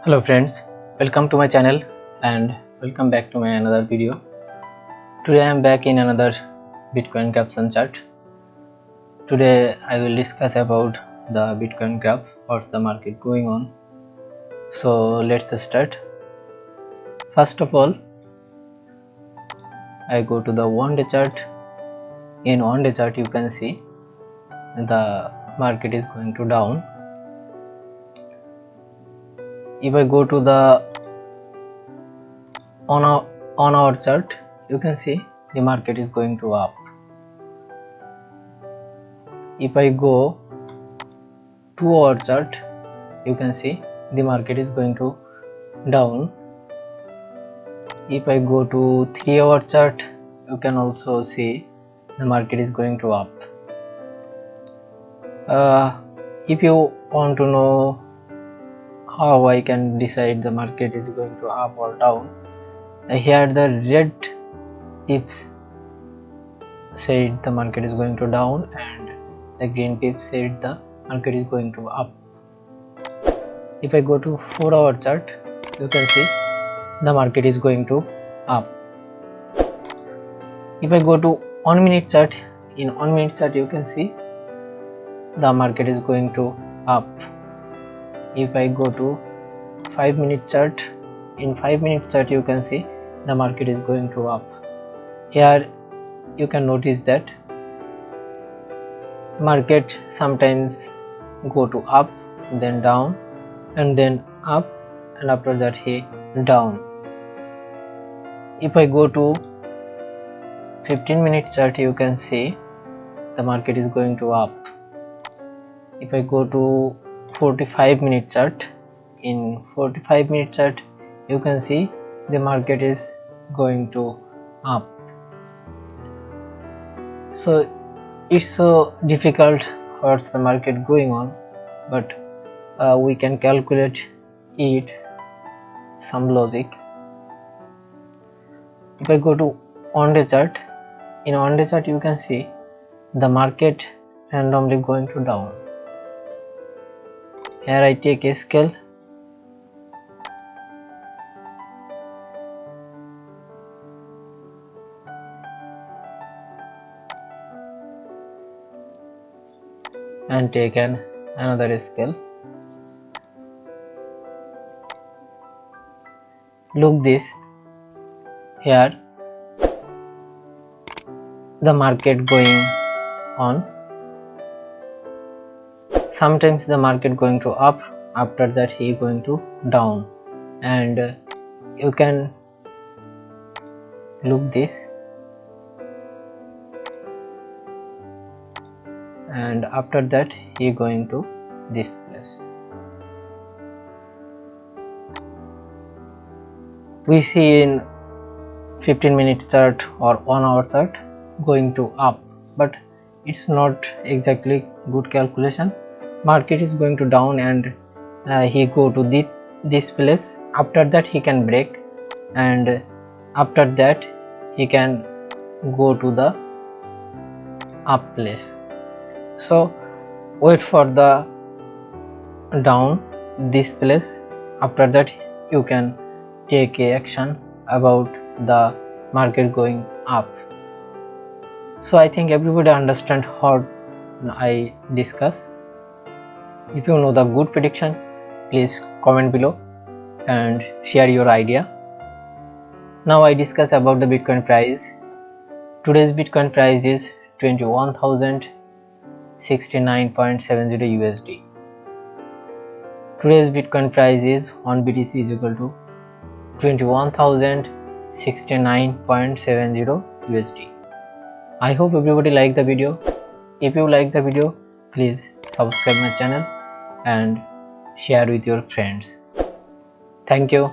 Hello friends, welcome to my channel and welcome back to my another video. Today I am back in another Bitcoin caption chart. Today I will discuss about the Bitcoin graph, what's the market going on. So let's start. First of all, I go to the 1-day chart. In 1-day chart you can see the market is going to down. If I go to the on our chart, you can see the market is going to up. If I go to our chart, you can see the market is going to down. If I go to 3-hour chart, you can also see the market is going to up. If you want to know how I can decide the market is going to up or down, here the red pips said the market is going to down and the green pips said the market is going to up. If I go to 4-hour chart, you can see the market is going to up. If I go to 1-minute chart, in 1-minute chart you can see the market is going to up. If I go to 5-minute chart, in 5-minute chart you can see the market is going to up. Here you can notice that market sometimes go to up, then down, and then up, and after that he down. If I go to 15-minute chart, you can see the market is going to up. If I go to 45-minute chart, in 45-minute chart you can see the market is going to up. So it's so difficult what's the market going on, but we can calculate it some logic. If I go to 1-day chart, in 1-day chart you can see the market randomly going to down. Here I take a scale and take another scale. Look this, here the market going on. Sometimes the market going to up, after that he going to down, and you can look this, and after that he going to this place. We see in 15-minute chart or 1-hour chart going to up, but it's not exactly good calculation. Market is going to down and he go to this place. After that he can break, and after that he can go to the up place. So wait for the down this place. After that you can take a action about the market going up. So I think everybody understand how I discuss. If you know the good prediction, please comment below and share your idea. Now I discuss about the Bitcoin price. Today's Bitcoin price is 21,069.70 USD. Today's Bitcoin price is 1 BTC is equal to 21,069.70 USD. I hope everybody liked the video. If you like the video, please subscribe my channel and share with your friends. Thank you.